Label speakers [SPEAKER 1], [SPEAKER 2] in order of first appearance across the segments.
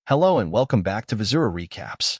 [SPEAKER 1] Hello and welcome back to Vizura Recaps.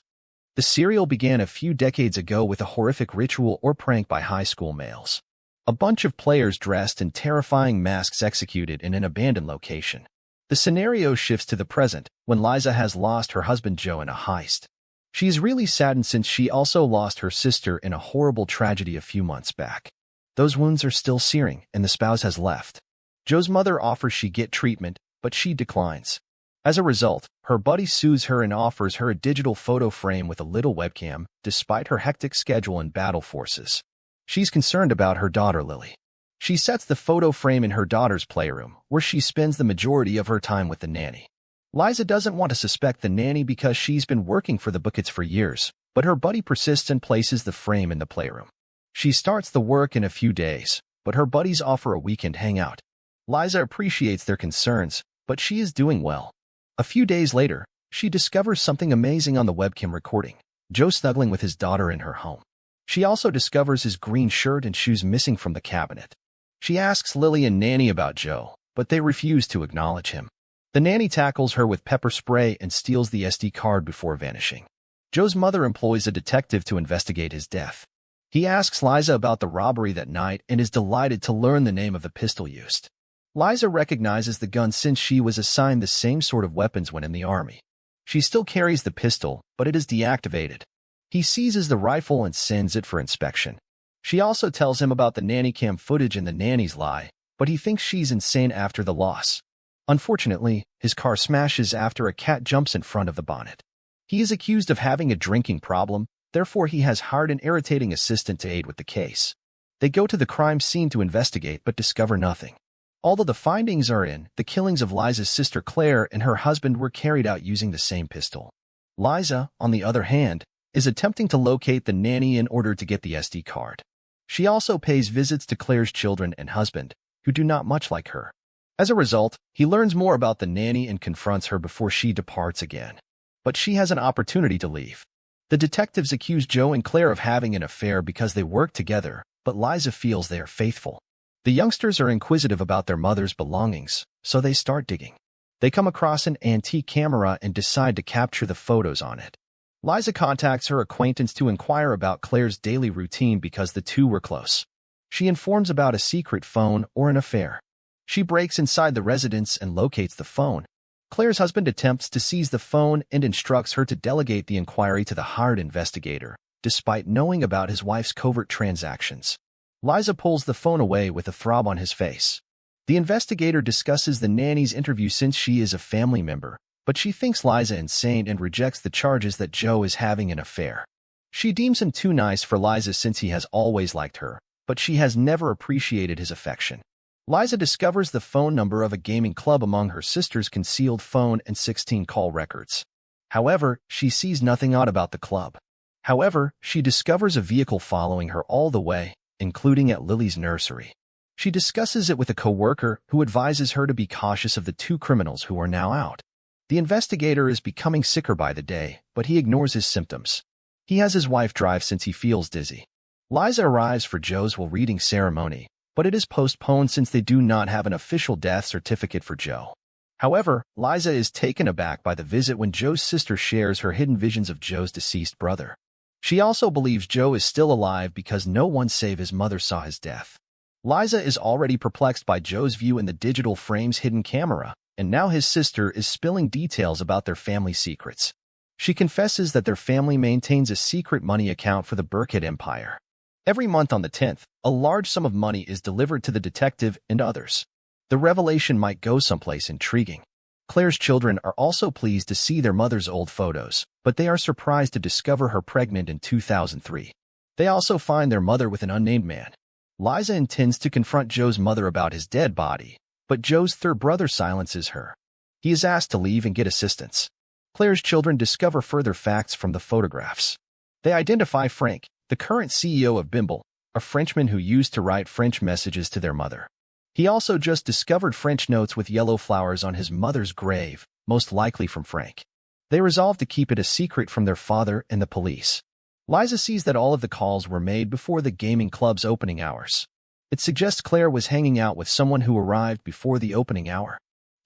[SPEAKER 1] The serial began a few decades ago with a horrific ritual or prank by high school males. A bunch of players dressed in terrifying masks executed in an abandoned location. The scenario shifts to the present, when Liza has lost her husband Joe in a heist. She is really saddened since she also lost her sister in a horrible tragedy a few months back. Those wounds are still searing, and the spouse has left. Joe's mother offers she get treatment, but she declines. As a result, her buddy sues her and offers her a digital photo frame with a little webcam, despite her hectic schedule and battle forces. She's concerned about her daughter Lily. She sets the photo frame in her daughter's playroom, where she spends the majority of her time with the nanny. Liza doesn't want to suspect the nanny because she's been working for the Buckets for years, but her buddy persists and places the frame in the playroom. She starts the work in a few days, but her buddies offer a weekend hangout. Liza appreciates their concerns, but she is doing well. A few days later, she discovers something amazing on the webcam recording: Joe snuggling with his daughter in her home. She also discovers his green shirt and shoes missing from the cabinet. She asks Lily and Nanny about Joe, but they refuse to acknowledge him. The nanny tackles her with pepper spray and steals the SD card before vanishing. Joe's mother employs a detective to investigate his death. He asks Liza about the robbery that night and is delighted to learn the name of the pistol used. Liza recognizes the gun since she was assigned the same sort of weapons when in the army. She still carries the pistol, but it is deactivated. He seizes the rifle and sends it for inspection. She also tells him about the nanny cam footage and the nanny's lie, but he thinks she's insane after the loss. Unfortunately, his car smashes after a cat jumps in front of the bonnet. He is accused of having a drinking problem, therefore he has hired an irritating assistant to aid with the case. They go to the crime scene to investigate but discover nothing. Although the findings are in, the killings of Liza's sister Claire and her husband were carried out using the same pistol. Liza, on the other hand, is attempting to locate the nanny in order to get the SD card. She also pays visits to Claire's children and husband, who do not much like her. As a result, he learns more about the nanny and confronts her before she departs again. But she has an opportunity to leave. The detectives accuse Joe and Claire of having an affair because they work together, but Liza feels they are faithful. The youngsters are inquisitive about their mother's belongings, so they start digging. They come across an antique camera and decide to capture the photos on it. Liza contacts her acquaintance to inquire about Claire's daily routine because the two were close. She informs about a secret phone or an affair. She breaks inside the residence and locates the phone. Claire's husband attempts to seize the phone and instructs her to delegate the inquiry to the hired investigator, despite knowing about his wife's covert transactions. Liza pulls the phone away with a throb on his face. The investigator discusses the nanny's interview since she is a family member, but she thinks Liza insane and rejects the charges that Joe is having an affair. She deems him too nice for Liza since he has always liked her, but she has never appreciated his affection. Liza discovers the phone number of a gaming club among her sister's concealed phone and 16 call records. However, she sees nothing odd about the club. However, she discovers a vehicle following her all the way, including at Lily's nursery. She discusses it with a coworker who advises her to be cautious of the two criminals who are now out. The investigator is becoming sicker by the day, but he ignores his symptoms. He has his wife drive since he feels dizzy. Liza arrives for Joe's reading ceremony, but it is postponed since they do not have an official death certificate for Joe. However, Liza is taken aback by the visit when Joe's sister shares her hidden visions of Joe's deceased brother. She also believes Joe is still alive because no one save his mother saw his death. Liza is already perplexed by Joe's view in the digital frame's hidden camera, and now his sister is spilling details about their family secrets. She confesses that their family maintains a secret money account for the Burkett Empire. Every month on the 10th, a large sum of money is delivered to the detective and others. The revelation might go someplace intriguing. Claire's children are also pleased to see their mother's old photos, but they are surprised to discover her pregnant in 2003. They also find their mother with an unnamed man. Liza intends to confront Joe's mother about his dead body, but Joe's third brother silences her. He is asked to leave and get assistance. Claire's children discover further facts from the photographs. They identify Frank, the current CEO of Bimble, a Frenchman who used to write French messages to their mother. He also just discovered French notes with yellow flowers on his mother's grave, most likely from Frank. They resolve to keep it a secret from their father and the police. Liza sees that all of the calls were made before the gaming club's opening hours. It suggests Claire was hanging out with someone who arrived before the opening hour.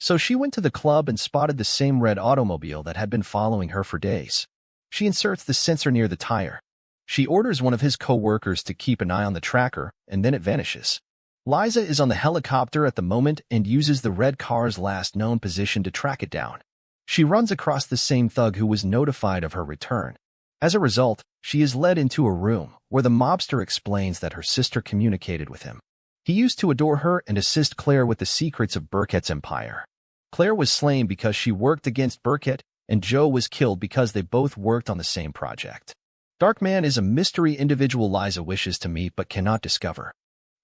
[SPEAKER 1] So she went to the club and spotted the same red automobile that had been following her for days. She inserts the sensor near the tire. She orders one of his co-workers to keep an eye on the tracker, and then it vanishes. Liza is on the helicopter at the moment and uses the red car's last known position to track it down. She runs across the same thug who was notified of her return. As a result, she is led into a room where the mobster explains that her sister communicated with him. He used to adore her and assist Claire with the secrets of Burkett's empire. Claire was slain because she worked against Burkett, and Joe was killed because they both worked on the same project. Darkman is a mystery individual Liza wishes to meet but cannot discover.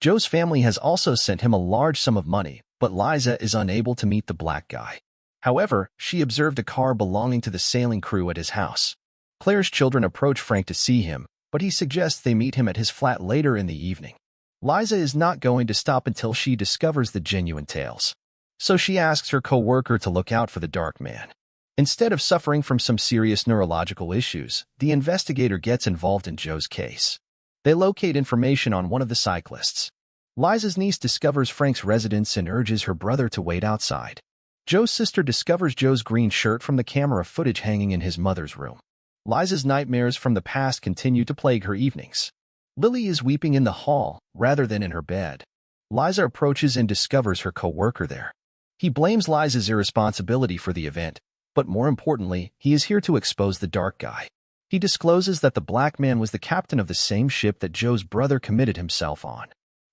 [SPEAKER 1] Joe's family has also sent him a large sum of money, but Liza is unable to meet the black guy. However, she observed a car belonging to the sailing crew at his house. Claire's children approach Frank to see him, but he suggests they meet him at his flat later in the evening. Liza is not going to stop until she discovers the genuine tales. So she asks her co-worker to look out for the dark man. Instead of suffering from some serious neurological issues, the investigator gets involved in Joe's case. They locate information on one of the cyclists. Liza's niece discovers Frank's residence and urges her brother to wait outside. Joe's sister discovers Joe's green shirt from the camera footage hanging in his mother's room. Liza's nightmares from the past continue to plague her evenings. Lily is weeping in the hall rather than in her bed. Liza approaches and discovers her co-worker there. He blames Liza's irresponsibility for the event, but more importantly, he is here to expose the dark guy. He discloses that the black man was the captain of the same ship that Joe's brother committed himself on.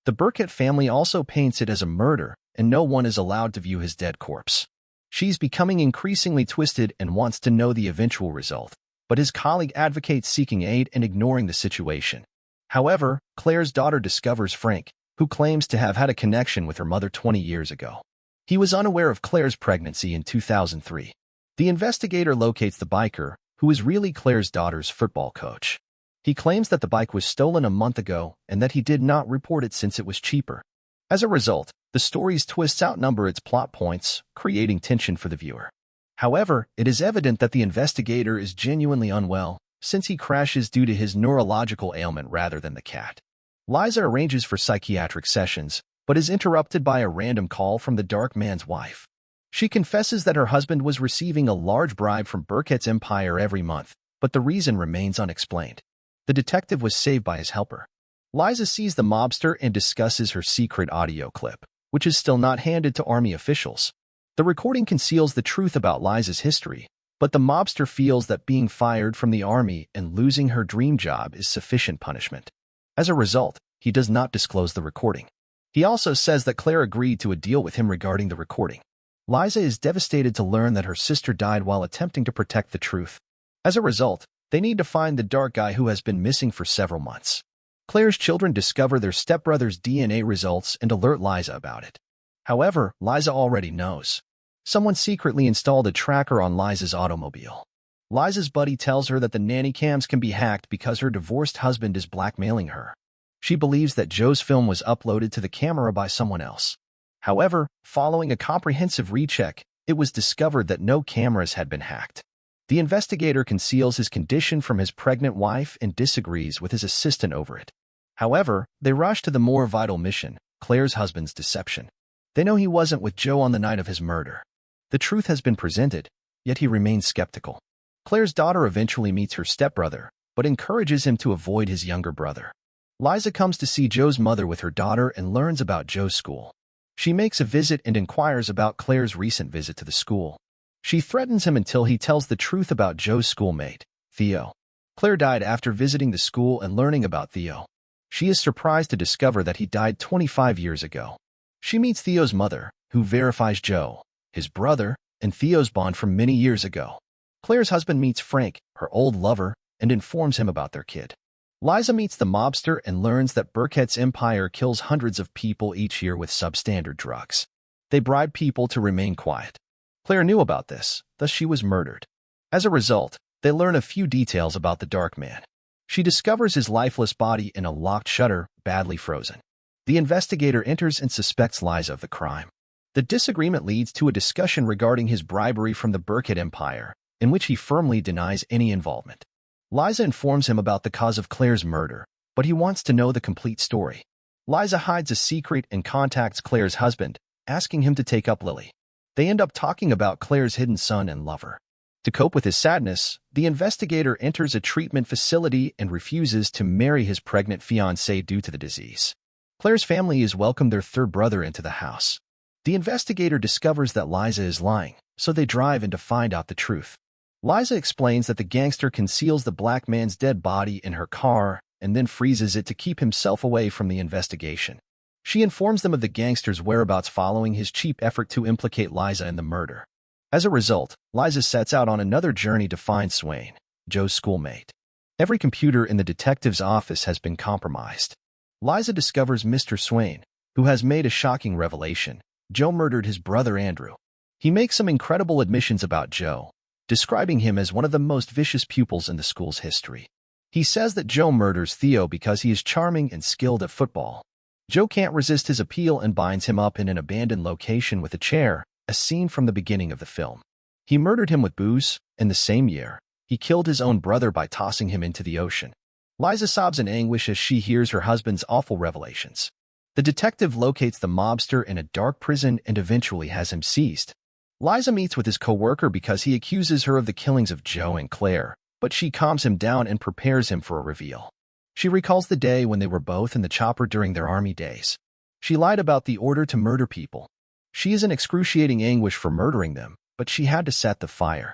[SPEAKER 1] The Burkett family also paints it as a murder, and no one is allowed to view his dead corpse. She's becoming increasingly twisted and wants to know the eventual result, but his colleague advocates seeking aid and ignoring the situation. However, Claire's daughter discovers Frank, who claims to have had a connection with her mother 20 years ago. He was unaware of Claire's pregnancy in 2003. The investigator locates the biker, who is really Claire's daughter's football coach. He claims that the bike was stolen a month ago and that he did not report it since it was cheaper. As a result, the story's twists outnumber its plot points, creating tension for the viewer. However, it is evident that the investigator is genuinely unwell, since he crashes due to his neurological ailment rather than the cat. Liza arranges for psychiatric sessions, but is interrupted by a random call from the dark man's wife. She confesses that her husband was receiving a large bribe from Burkett's empire every month, but the reason remains unexplained. The detective was saved by his helper. Liza sees the mobster and discusses her secret audio clip, which is still not handed to army officials. The recording conceals the truth about Liza's history, but the mobster feels that being fired from the army and losing her dream job is sufficient punishment. As a result, he does not disclose the recording. He also says that Claire agreed to a deal with him regarding the recording. Liza is devastated to learn that her sister died while attempting to protect the truth. As a result, they need to find the dark guy who has been missing for several months. Claire's children discover their stepbrother's DNA results and alert Liza about it. However, Liza already knows. Someone secretly installed a tracker on Liza's automobile. Liza's buddy tells her that the nanny cams can be hacked because her divorced husband is blackmailing her. She believes that Joe's film was uploaded to the camera by someone else. However, following a comprehensive recheck, it was discovered that no cameras had been hacked. The investigator conceals his condition from his pregnant wife and disagrees with his assistant over it. However, they rush to the more vital mission, Claire's husband's deception. They know he wasn't with Joe on the night of his murder. The truth has been presented, yet he remains skeptical. Claire's daughter eventually meets her stepbrother, but encourages him to avoid his younger brother. Liza comes to see Joe's mother with her daughter and learns about Joe's school. She makes a visit and inquires about Claire's recent visit to the school. She threatens him until he tells the truth about Joe's schoolmate, Theo. Claire died after visiting the school and learning about Theo. She is surprised to discover that he died 25 years ago. She meets Theo's mother, who verifies Joe, his brother, and Theo's bond from many years ago. Claire's husband meets Frank, her old lover, and informs him about their kid. Liza meets the mobster and learns that Burkett's empire kills hundreds of people each year with substandard drugs. They bribe people to remain quiet. Claire knew about this, thus she was murdered. As a result, they learn a few details about the dark man. She discovers his lifeless body in a locked shutter, badly frozen. The investigator enters and suspects Liza of the crime. The disagreement leads to a discussion regarding his bribery from the Burkett empire, in which he firmly denies any involvement. Liza informs him about the cause of Claire's murder, but he wants to know the complete story. Liza hides a secret and contacts Claire's husband, asking him to take up Lily. They end up talking about Claire's hidden son and lover. To cope with his sadness, the investigator enters a treatment facility and refuses to marry his pregnant fiancée due to the disease. Claire's family is welcomed their third brother into the house. The investigator discovers that Liza is lying, so they drive in to find out the truth. Liza explains that the gangster conceals the black man's dead body in her car and then freezes it to keep himself away from the investigation. She informs them of the gangster's whereabouts following his cheap effort to implicate Liza in the murder. As a result, Liza sets out on another journey to find Swain, Joe's schoolmate. Every computer in the detective's office has been compromised. Liza discovers Mr. Swain, who has made a shocking revelation. Joe murdered his brother Andrew. He makes some incredible admissions about Joe, describing him as one of the most vicious pupils in the school's history. He says that Joe murders Theo because he is charming and skilled at football. Joe can't resist his appeal and binds him up in an abandoned location with a chair, a scene from the beginning of the film. He murdered him with booze. In the same year, he killed his own brother by tossing him into the ocean. Liza sobs in anguish as she hears her husband's awful revelations. The detective locates the mobster in a dark prison and eventually has him seized. Liza meets with his co-worker because he accuses her of the killings of Joe and Claire, but she calms him down and prepares him for a reveal. She recalls the day when they were both in the chopper during their army days. She lied about the order to murder people. She is in excruciating anguish for murdering them, but she had to set the fire.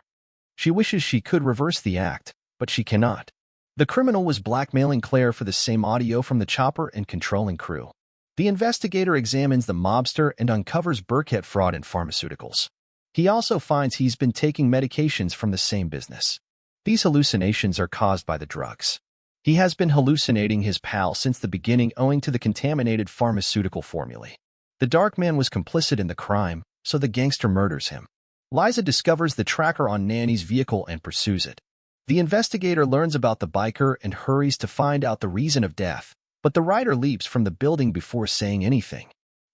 [SPEAKER 1] She wishes she could reverse the act, but she cannot. The criminal was blackmailing Claire for the same audio from the chopper and controlling crew. The investigator examines the mobster and uncovers Burkett fraud in pharmaceuticals. He also finds he's been taking medications from the same business. These hallucinations are caused by the drugs. He has been hallucinating his pal since the beginning owing to the contaminated pharmaceutical formulae. The dark man was complicit in the crime, so the gangster murders him. Liza discovers the tracker on Nanny's vehicle and pursues it. The investigator learns about the biker and hurries to find out the reason of death, but the rider leaps from the building before saying anything.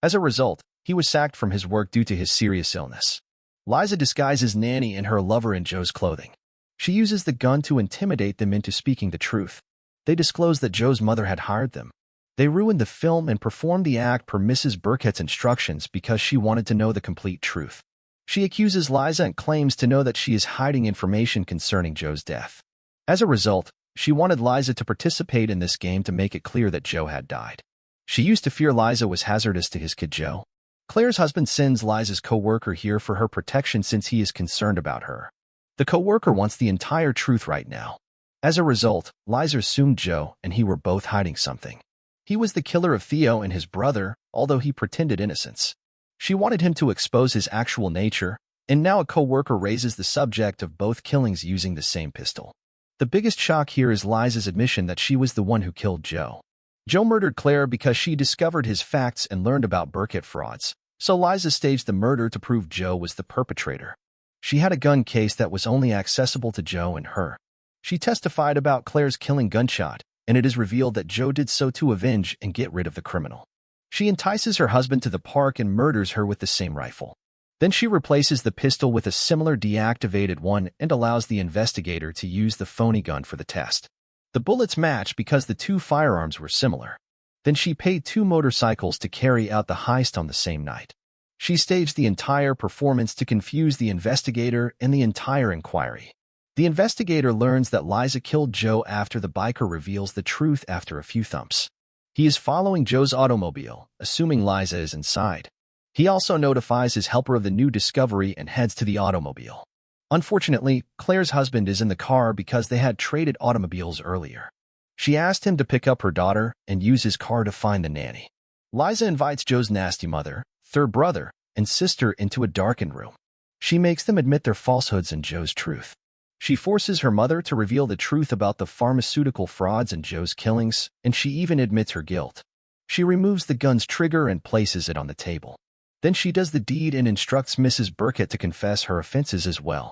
[SPEAKER 1] As a result, he was sacked from his work due to his serious illness. Liza disguises Nanny and her lover in Joe's clothing. She uses the gun to intimidate them into speaking the truth. They disclose that Joe's mother had hired them. They ruined the film and performed the act per Mrs. Burkett's instructions because she wanted to know the complete truth. She accuses Liza and claims to know that she is hiding information concerning Joe's death. As a result, she wanted Liza to participate in this game to make it clear that Joe had died. She used to fear Liza was hazardous to his kid Joe. Claire's husband sends Liza's co-worker here for her protection since he is concerned about her. The co-worker wants the entire truth right now. As a result, Liza assumed Joe and he were both hiding something. He was the killer of Theo and his brother, although he pretended innocence. She wanted him to expose his actual nature, and now a co-worker raises the subject of both killings using the same pistol. The biggest shock here is Liza's admission that she was the one who killed Joe. Joe murdered Claire because she discovered his facts and learned about Burkett frauds, so Liza staged the murder to prove Joe was the perpetrator. She had a gun case that was only accessible to Joe and her. She testified about Claire's killing gunshot, and it is revealed that Joe did so to avenge and get rid of the criminal. She entices her husband to the park and murders her with the same rifle. Then she replaces the pistol with a similar deactivated one and allows the investigator to use the phony gun for the test. The bullets match because the two firearms were similar. Then she paid 2 motorcycles to carry out the heist on the same night. She staged the entire performance to confuse the investigator and the entire inquiry. The investigator learns that Liza killed Joe after the biker reveals the truth after a few thumps. He is following Joe's automobile, assuming Liza is inside. He also notifies his helper of the new discovery and heads to the automobile. Unfortunately, Claire's husband is in the car because they had traded automobiles earlier. She asked him to pick up her daughter and use his car to find the nanny. Liza invites Joe's nasty mother, third brother, and sister into a darkened room. She makes them admit their falsehoods and Joe's truth. She forces her mother to reveal the truth about the pharmaceutical frauds and Joe's killings, and she even admits her guilt. She removes the gun's trigger and places it on the table. Then she does the deed and instructs Mrs. Burkett to confess her offenses as well.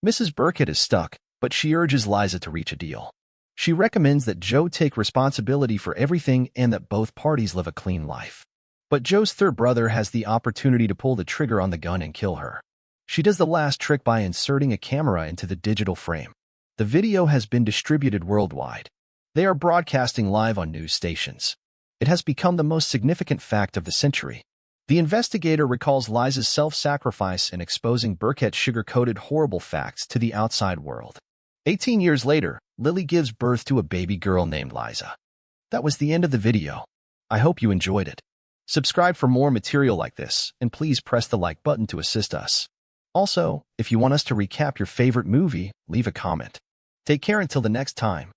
[SPEAKER 1] Mrs. Burkett is stuck, but she urges Liza to reach a deal. She recommends that Joe take responsibility for everything and that both parties live a clean life. But Joe's third brother has the opportunity to pull the trigger on the gun and kill her. She does the last trick by inserting a camera into the digital frame. The video has been distributed worldwide. They are broadcasting live on news stations. It has become the most significant fact of the century. The investigator recalls Liza's self-sacrifice in exposing Burkett's sugar-coated horrible facts to the outside world. 18 years later, Lily gives birth to a baby girl named Liza. That was the end of the video. I hope you enjoyed it. Subscribe for more material like this, and please press the like button to assist us. Also, if you want us to recap your favorite movie, leave a comment. Take care until the next time.